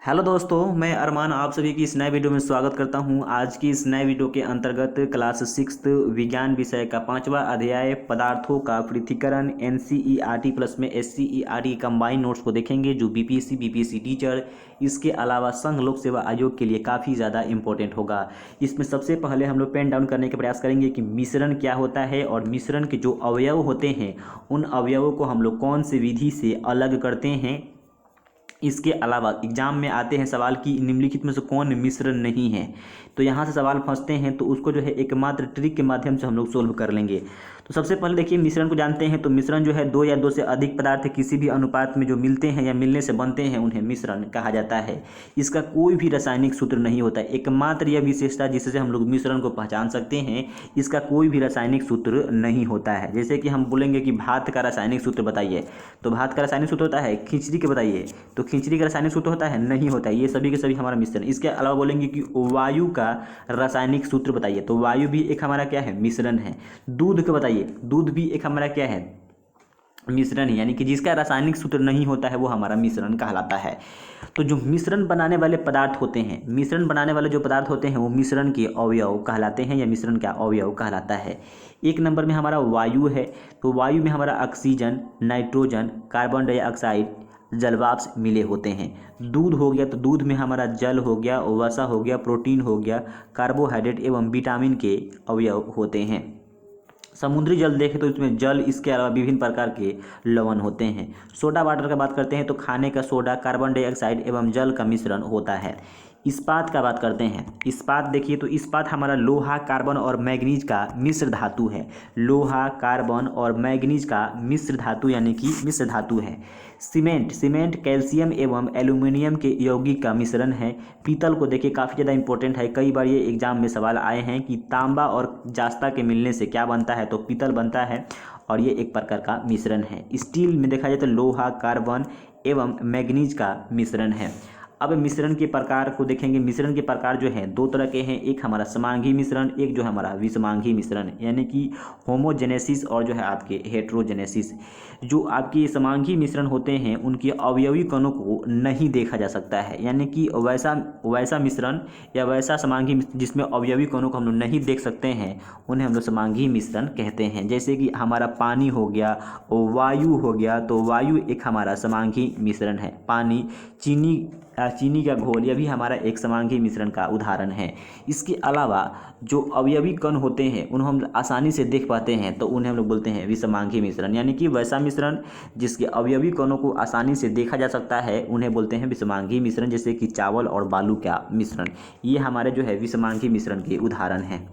Hello दोस्तों, मैं अरमान आप सभी की इस नए वीडियो में स्वागत करता हूं। आज की इस नए वीडियो के अंतर्गत क्लास 6 विज्ञान विषय का 5वां अध्याय पदार्थों का पृथक्करण एनसीईआरटी प्लस में एससीईआरटी कंबाइन नोट्स को देखेंगे, जो बीपीएससी बीपीएससी टीचर इसके अलावा संघ लोक सेवा आयोग के लिए काफ़ी ज़्यादा इंपॉर्टेंट होगा। इसमें सबसे पहले हम लोग पेन डाउन करने का प्रयास करेंगे कि मिश्रण क्या होता है और मिश्रण के जो अवयव होते हैं उन अवयवों को हम लोग कौन सी विधि से अलग करते हैं। इसके अलावा एग्जाम में आते हैं सवाल कि निम्नलिखित में से कौन मिश्रण नहीं है, तो यहाँ से सवाल फंसते हैं, तो उसको जो है एकमात्र ट्रिक के माध्यम से हम लोग सोल्व कर लेंगे। तो सबसे पहले देखिए मिश्रण को जानते हैं। तो मिश्रण जो है दो या दो से अधिक पदार्थ किसी भी अनुपात में जो मिलते हैं या मिलने से बनते हैं उन्हें मिश्रण कहा जाता है। इसका कोई भी रासायनिक सूत्र नहीं होता है। एकमात्र यह विशेषता जिससे हम लोग मिश्रण को पहचान सकते हैं, इसका कोई भी रासायनिक सूत्र नहीं होता है। जैसे कि हम बोलेंगे कि भात का रासायनिक सूत्र बताइए, तो भात का रासायनिक सूत्र होता है खिचड़ी के बताइए, तो खिचड़ी का रासायनिक सूत्र होता है, नहीं होता है। ये सभी के सभी हमारा मिश्रण। इसके अलावा बोलेंगे कि वायु का रासायनिक सूत्र बताइए, तो वायु भी एक हमारा क्या है, मिश्रण है। दूध का बताइए, दूध भी एक हमारा क्या है, मिश्रण है। यानी कि जिसका रासायनिक सूत्र नहीं होता है वो हमारा मिश्रण कहलाता है। तो जो मिश्रण बनाने वाले पदार्थ होते हैं, मिश्रण बनाने वाले जो पदार्थ होते हैं वो मिश्रण के अवयव कहलाते हैं या मिश्रण का अवयव कहलाता है। एक नंबर में हमारा वायु है, तो वायु में हमारा ऑक्सीजन, नाइट्रोजन, कार्बन डाइऑक्साइड, जलवाष्प मिले होते हैं। दूध हो गया, तो दूध में हमारा जल हो गया, वसा हो गया, प्रोटीन हो गया, कार्बोहाइड्रेट एवं विटामिन के अवयव होते हैं। समुद्री जल देखें तो इसमें जल, इसके अलावा विभिन्न प्रकार के लवण होते हैं। सोडा वाटर का बात करते हैं तो खाने का सोडा, कार्बन डाइऑक्साइड एवं जल का मिश्रण होता है। इस्पात का बात करते हैं। इस्पात देखिए, तो इस्पात हमारा लोहा, कार्बन और मैग्नीज का मिश्र धातु है। लोहा, कार्बन और मैग्नीज का मिश्र धातु यानी कि मिश्र धातु है। सीमेंट, सीमेंट कैल्शियम एवं एल्यूमिनियम के यौगिक का मिश्रण है। पीतल को देखिए काफ़ी ज़्यादा इंपॉर्टेंट है, कई बार ये एग्जाम में सवाल आए हैं कि तांबा और जास्ता के मिलने से क्या बनता है, तो पीतल बनता है और ये एक प्रकार का मिश्रण है। स्टील में देखा जाए तो लोहा, कार्बन एवं मैग्नीज का मिश्रण है। अब मिश्रण के प्रकार को देखेंगे। मिश्रण के प्रकार जो हैं दो तरह के हैं, एक हमारा समांगी मिश्रण, एक जो है हमारा विषमांगी मिश्रण, यानी कि होमोजेनेसिस और जो है आपके हेट्रोजेनेसिस। जो आपकी समांगी मिश्रण होते हैं उनके अवयवी कणों को नहीं देखा जा सकता है, यानी कि वैसा मिश्रण या वैसा समांगी जिसमें अवयवी कणों को हम लोग नहीं देख सकते हैं उन्हें हम लोग समांगी मिश्रण कहते हैं। जैसे कि हमारा पानी हो गया, वायु हो गया, तो वायु एक हमारा समांगी मिश्रण है। पानी, चीनी का घोल, यह भी हमारा एक समांगी मिश्रण का उदाहरण है। इसके अलावा जो अवयवी कण होते हैं उन्हें हम आसानी से देख पाते हैं, तो उन्हें हम लोग बोलते हैं विषमांगी मिश्रण। यानी कि वैसा मिश्रण जिसके अवयवी कणों को आसानी से देखा जा सकता है उन्हें बोलते हैं विषमांगी मिश्रण। जैसे कि चावल और बालू का मिश्रण, ये हमारे जो है विषमांगी मिश्रण के उदाहरण हैं।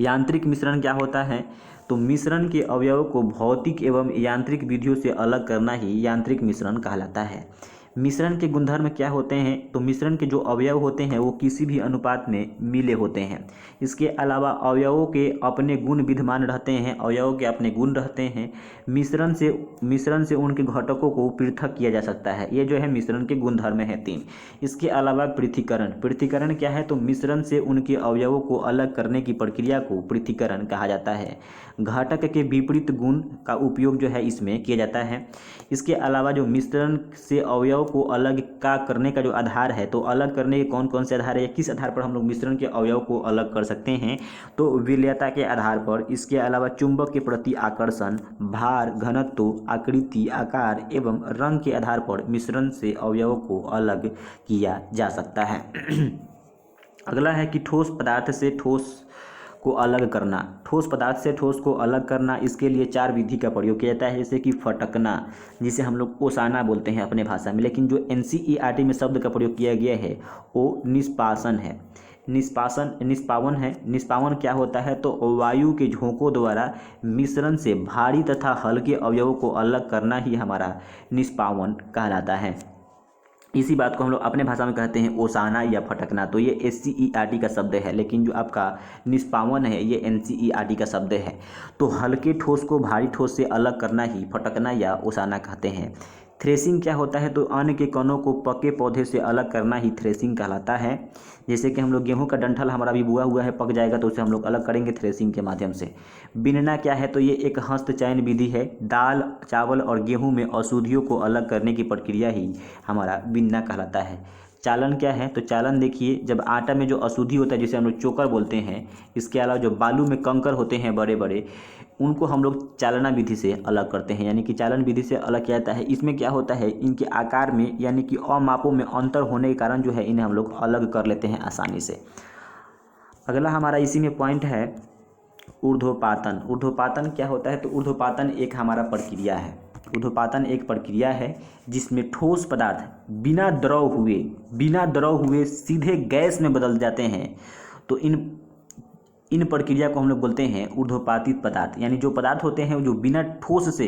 यांत्रिक मिश्रण क्या होता है, तो मिश्रण के अवयवों को भौतिक एवं यांत्रिक विधियों से अलग करना ही यांत्रिक मिश्रण कहलाता है। मिश्रण के गुणधर्म क्या होते हैं, तो मिश्रण के जो अवयव होते हैं वो किसी भी अनुपात में मिले होते हैं। इसके अलावा अवयवों के अपने गुण विद्यमान रहते हैं, अवयवों के अपने गुण रहते हैं। मिश्रण से उनके घटकों को पृथक किया जा सकता है। ये जो है मिश्रण के गुणधर्म हैं 3। इसके अलावा पृथक्करण, पृथक्करण क्या है, तो मिश्रण से उनके अवयवों को अलग करने की प्रक्रिया को पृथक्करण कहा जाता है। घटक के विपरीत गुण का उपयोग जो है इसमें किया जाता है। इसके अलावा जो मिश्रण से अवयव को अलग करने का जो आधार है, तो अलग करने के कौन कौन से आधार है या किस आधार पर हम लोग मिश्रण के अवयव को अलग कर सकते हैं, तो विलेयता के आधार पर। इसके अलावा चुंबक के प्रति आकर्षण, भार, घनत्व, आकृति, आकार एवं रंग के आधार पर मिश्रण से अवयवों को अलग किया जा सकता है। अगला है कि ठोस पदार्थ से ठोस को अलग करना। ठोस पदार्थ से ठोस को अलग करना, इसके लिए 4 विधि का प्रयोग किया जाता है। जैसे कि फटकना, जिसे हम लोग ओसाना बोलते हैं अपने भाषा में, लेकिन जो एनसीईआरटी में शब्द का प्रयोग किया गया है वो निष्पासन है। निष्पावन है। निष्पावन क्या होता है, तो वायु के झोंकों द्वारा मिश्रण से भारी तथा हल्के अवयवों को अलग करना ही हमारा निष्पावन कहलाता है। इसी बात को हम लोग अपने भाषा में कहते हैं ओसाना या फटकना। तो ये एससीईआरटी का शब्द है, लेकिन जो आपका निष्पावन है ये एनसीईआरटी का शब्द है। तो हल्के ठोस को भारी ठोस से अलग करना ही फटकना या ओसाना कहते हैं। थ्रेसिंग क्या होता है, तो अन्न के कणों को पके पौधे से अलग करना ही थ्रेसिंग कहलाता है। जैसे कि हम लोग गेहूं का डंठल हमारा अभी बुआ हुआ है, पक जाएगा तो उसे हम लोग अलग करेंगे थ्रेसिंग के माध्यम से। बिनना क्या है, तो ये एक हस्त चयन विधि है। दाल, चावल और गेहूं में अशुद्धियों को अलग करने की प्रक्रिया ही हमारा बिनना कहलाता है। चालन क्या है, तो चालन देखिए, जब आटा में जो अशुद्धि होता है जिसे हम लोग चोकर बोलते हैं, इसके अलावा जो बालू में कंकर होते हैं बड़े बड़े, उनको हम लोग चालना विधि से अलग करते हैं, यानी कि चालन विधि से अलग किया जाता है। इसमें क्या होता है, इनके आकार में यानी कि अमापों में अंतर होने के कारण जो है इन्हें हम लोग अलग कर लेते हैं आसानी से। अगला हमारा इसी में पॉइंट है ऊर्ध्वपातन। ऊर्ध्वपातन क्या होता है, तो ऊर्ध्वपातन एक हमारा प्रक्रिया है। ऊर्ध्वपातन एक प्रक्रिया है जिसमें ठोस पदार्थ बिना द्रव हुए सीधे गैस में बदल जाते हैं। तो इन प्रक्रिया को हम लोग बोलते हैं ऊर्ध्वपातित पदार्थ, यानी जो पदार्थ होते हैं जो बिना ठोस से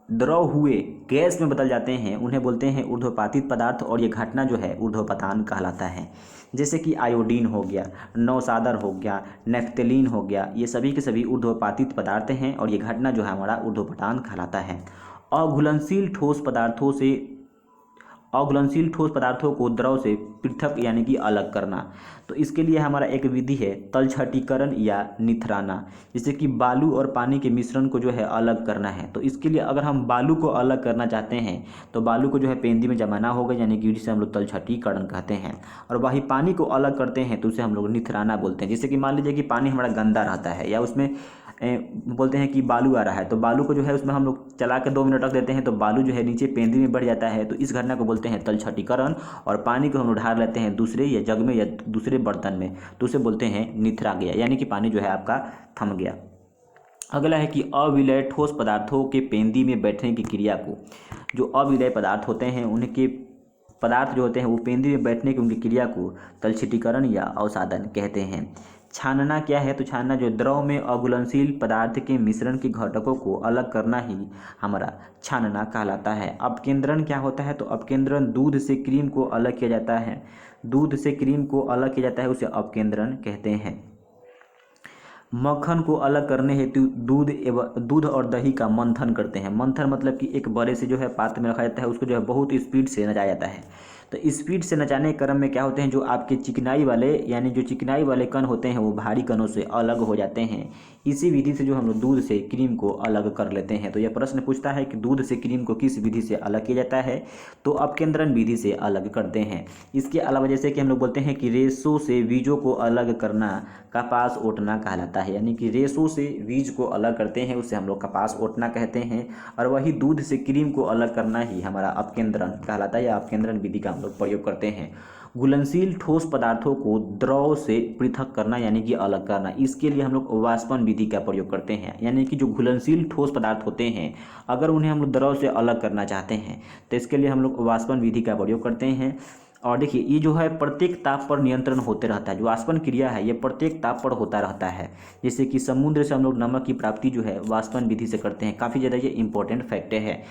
द्रव हुए गैस में बदल जाते हैं उन्हें बोलते हैं ऊर्ध्वपातित पदार्थ, और ये घटना जो है ऊर्ध्वपतान कहलाता है। जैसे कि आयोडीन हो गया, नौसादर हो गया, नेफ्थलीन हो गया, ये सभी के सभी ऊर्ध्वपातित पदार्थ हैं और ये घटना जो है हमारा ऊर्ध्वपतान कहलाता है। अघुलनशील ठोस पदार्थों को द्रव से पृथक यानी कि अलग करना, तो इसके लिए हमारा एक विधि है तलछटीकरण या निथराना। जैसे कि बालू और पानी के मिश्रण को जो है अलग करना है, तो इसके लिए अगर हम बालू को अलग करना चाहते हैं तो बालू को जो है पेंदी में जमाना होगा, यानी कि जिसे हम लोग तलछटीकरण कहते हैं। और वही पानी को अलग करते हैं तो उसे हम लोग निथराना बोलते हैं। जैसे कि मान लीजिए कि पानी हमारा गंदा रहता है या उसमें बोलते हैं कि बालू आ रहा है, तो बालू को जो है उसमें हम लोग चला के 2 मिनट रख देते हैं तो बालू जो है नीचे पेंदी में बढ़ जाता है, तो इस घटना को बोलते हैं तलछटीकरण। और पानी को हम लोग ढार लेते हैं दूसरे या जग में या दूसरे बर्तन में, तो उसे बोलते हैं निथरा गया, यानी कि पानी जो है आपका थम गया। अगला है कि अविलय ठोस पदार्थों के पेंदी में बैठने की क्रिया को, जो अविलय पदार्थ होते हैं उनके पदार्थ जो होते हैं वो पेंदी में बैठने की उनकी क्रिया को तलछटीकरण या अवसादन कहते हैं। छानना क्या है, तो छानना जो द्रव में अघुलनशील पदार्थ के मिश्रण के घटकों को अलग करना ही हमारा छानना कहलाता है। अपकेंद्रण क्या होता है, तो अपकेंद्रण दूध से क्रीम को अलग किया जाता है। दूध से क्रीम को अलग किया जाता है उसे अपकेंद्रण कहते हैं। मक्खन को अलग करने हेतु दूध और दही का मंथन करते हैं। मंथन मतलब कि एक बड़े से जो है पात्र में रखा जाता है, उसको जो है बहुत स्पीड से नचाया जाता है। तो स्पीड से नचाने के क्रम में क्या होते हैं, जो आपके चिकनाई वाले यानी जो चिकनाई वाले कण होते हैं वो भारी कणों से अलग हो जाते हैं। इसी विधि से जो हम लोग दूध से क्रीम को अलग कर लेते हैं। तो यह प्रश्न पूछता है कि दूध से क्रीम को किस विधि से अलग किया जाता है, तो अपकेंद्रण विधि से अलग करते हैं। इसके अलावा जैसे कि हम लोग बोलते हैं कि रेशों से बीजों को अलग करना कपास ओटना कहलाता है, यानी कि रेशों से बीज को अलग करते हैं उसे हम लोग कपास ओटना कहते हैं। और वही दूध से क्रीम को अलग करना ही हमारा अपकेंद्रण कहलाता है या अपकेंद्रण विधि का हम लोग प्रयोग करते हैं। घुलनशील ठोस पदार्थों को द्रव से पृथक करना यानी कि अलग करना, इसके लिए हम लोग वाष्पन विधि का प्रयोग करते हैं। यानी कि जो घुलनशील ठोस पदार्थ होते हैं अगर उन्हें हम लोग द्रव से अलग करना चाहते हैं तो इसके लिए हम लोग वाष्पन विधि का प्रयोग करते हैं। और देखिए ये जो है प्रत्येक ताप पर नियंत्रण होते रहता है। जो वाष्पन क्रिया है ये प्रत्येक ताप पर होता रहता है। जैसे कि समुद्र से हम लोग नमक की प्राप्ति जो है वाष्पन विधि से करते हैं। काफ़ी ज़्यादा ये इंपॉर्टेंट फैक्ट है।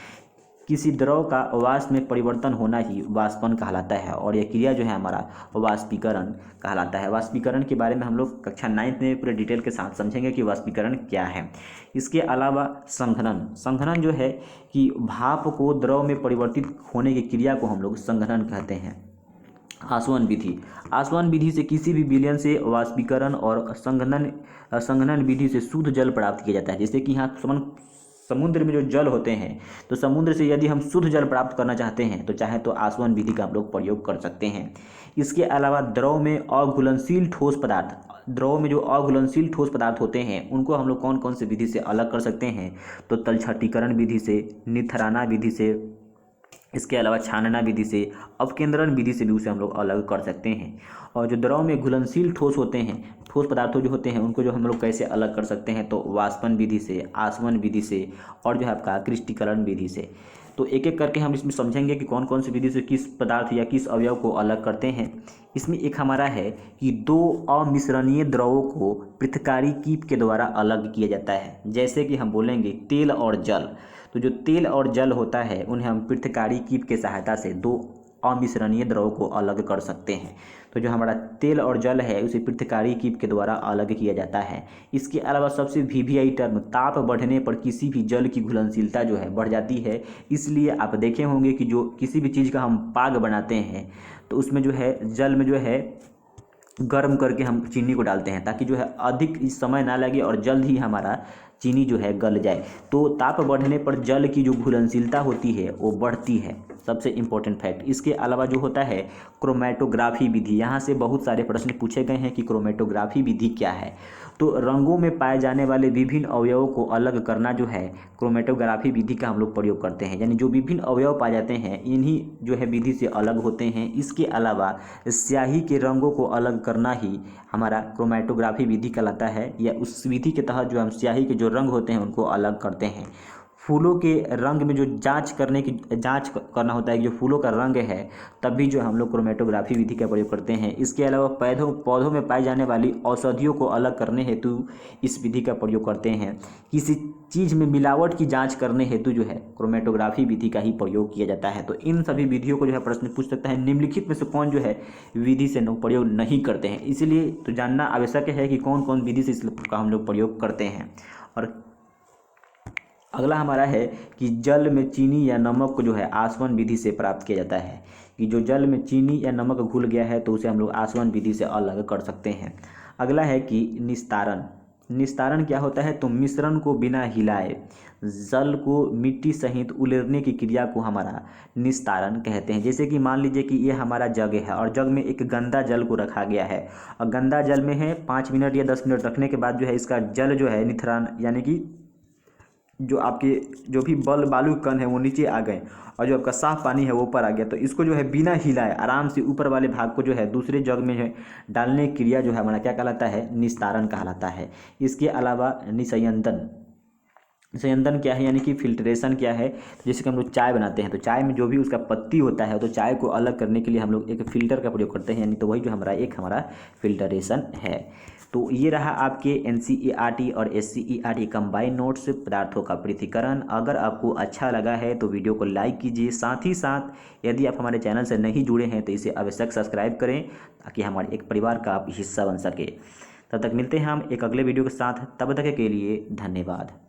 किसी द्रव का वाष्प में परिवर्तन होना ही वाष्पन कहलाता है और यह क्रिया जो है हमारा वाष्पीकरण कहलाता है। वाष्पीकरण के बारे में हम लोग कक्षा 9 में पूरे डिटेल के साथ समझेंगे कि वाष्पीकरण क्या है। इसके अलावा संघनन जो है कि भाप को द्रव में परिवर्तित होने की क्रिया को हम लोग संघनन कहते हैं। आसवन विधि से किसी भी विलयन से वाष्पीकरण और संघनन विधि से शुद्ध जल प्राप्त किया जाता है। जैसे कि यहाँ समुद्र में जो जल होते हैं तो समुद्र से यदि हम शुद्ध जल प्राप्त करना चाहते हैं तो चाहे तो आसवन विधि का हम लोग प्रयोग कर सकते हैं। इसके अलावा द्रव में जो अघुलनशील ठोस पदार्थ होते हैं उनको हम लोग कौन कौन से विधि से अलग कर सकते हैं, तो तलछटीकरण विधि से, निथराना विधि से, इसके अलावा छानना विधि से, अपकेंद्रण विधि से भी उसे हम लोग अलग कर सकते हैं। और जो द्रव में घुलनशील ठोस होते हैं, ठोस पदार्थों जो होते हैं उनको जो हम लोग कैसे अलग कर सकते हैं, तो वाष्पन विधि से, आसवन विधि से और जो है आपका क्रिस्टीकरण विधि से। तो एक एक करके हम इसमें समझेंगे कि कौन कौन सी विधि से किस पदार्थ या किस अवयव को अलग करते हैं। इसमें एक हमारा है कि 2 अमिश्रणीय द्रवों को पृथकारी कीप के द्वारा अलग किया जाता है। जैसे कि हम बोलेंगे तेल और जल, तो जो तेल और जल होता है उन्हें हम पृथकारी कीप के सहायता से 2 अमिश्रणीय द्रव को अलग कर सकते हैं। तो जो हमारा तेल और जल है उसे पृथकारी कीप के द्वारा अलग किया जाता है। इसके अलावा सबसे वीवीआई टर्म, ताप बढ़ने पर किसी भी जल की घुलनशीलता जो है बढ़ जाती है। इसलिए आप देखे होंगे कि जो किसी भी चीज़ का हम पाग बनाते हैं तो उसमें जो है जल में जो है गर्म करके हम चीनी को डालते हैं ताकि जो है अधिक समय ना लगे और जल्द ही हमारा चीनी जो है गल जाए। तो ताप बढ़ने पर जल की जो घुलनशीलता होती है वो बढ़ती है, सबसे इम्पोर्टेंट फैक्ट। इसके अलावा जो होता है क्रोमेटोग्राफी विधि, यहाँ से बहुत सारे प्रश्न पूछे गए हैं कि क्रोमेटोग्राफी विधि क्या है। तो रंगों में पाए जाने वाले विभिन्न अवयवों को अलग करना जो है क्रोमेटोग्राफी विधि का हम लोग प्रयोग करते हैं, यानी जो विभिन्न अवयव पाए जाते हैं इन्हीं जो है विधि से अलग होते हैं। इसके अलावा स्याही के रंगों को अलग करना ही हमारा क्रोमेटोग्राफी विधि कहलाता है, या उस विधि के तहत जो हम स्याही के जो रंग होते हैं उनको अलग करते हैं। फूलों के रंग में जो जांच करना होता है कि जो फूलों का रंग है तब भी जो हम लोग क्रोमेटोग्राफी विधि का प्रयोग करते हैं। इसके अलावा पौधों में पाई जाने वाली औषधियों को अलग करने हेतु इस विधि का प्रयोग करते हैं। किसी चीज़ में मिलावट की जांच करने हेतु जो है क्रोमेटोग्राफी विधि का ही प्रयोग किया जाता है। तो इन सभी विधियों को जो है प्रश्न पूछ सकता है निम्नलिखित में से कौन जो है विधि से प्रयोग नहीं करते हैं। इसलिए तो जानना आवश्यक है कि कौन कौन विधि से इसका हम लोग प्रयोग करते हैं। और अगला हमारा है कि जल में चीनी या नमक को जो है आसवन विधि से प्राप्त किया जाता है, कि जो जल में चीनी या नमक घुल गया है तो उसे हम लोग आसवन विधि से अलग कर सकते हैं। अगला है कि निस्तारण क्या होता है, तो मिश्रण को बिना हिलाए जल को मिट्टी सहित उलेरने की क्रिया को हमारा निस्तारण कहते हैं। जैसे कि मान लीजिए कि ये हमारा जग है और जग में एक गंदा जल को रखा गया है और गंदा जल में है 5 मिनट या 10 मिनट रखने के बाद जो है इसका जल जो है निथरान, यानी कि जो आपके जो भी बालू कण है वो नीचे आ गए और जो आपका साफ पानी है वो ऊपर आ गया, तो इसको जो है बिना हिलाए आराम से ऊपर वाले भाग को जो है दूसरे जग में है डालने की क्रिया जो है हमारा क्या कहलाता है, निस्तारण कहलाता है। इसके अलावा निस्यंदन क्या है, यानी कि फिल्ट्रेशन क्या है। तो जैसे कि हम लोग चाय बनाते हैं तो चाय में जो भी उसका पत्ती होता है तो चाय को अलग करने के लिए हम लोग एक फ़िल्टर का प्रयोग करते हैं, यानी तो वही जो हमारा फिल्टरेशन है। तो ये रहा आपके एनसीईआरटी और एससीईआरटी कंबाइंड नोट्स पदार्थों का पृथक्करण। अगर आपको अच्छा लगा है तो वीडियो को लाइक कीजिए, साथ ही साथ यदि आप हमारे चैनल से नहीं जुड़े हैं तो इसे आवश्यक सब्सक्राइब करें ताकि हमारे एक परिवार का आप हिस्सा बन सके। तब तक मिलते हैं हम एक अगले वीडियो के साथ, तब तक के लिए धन्यवाद।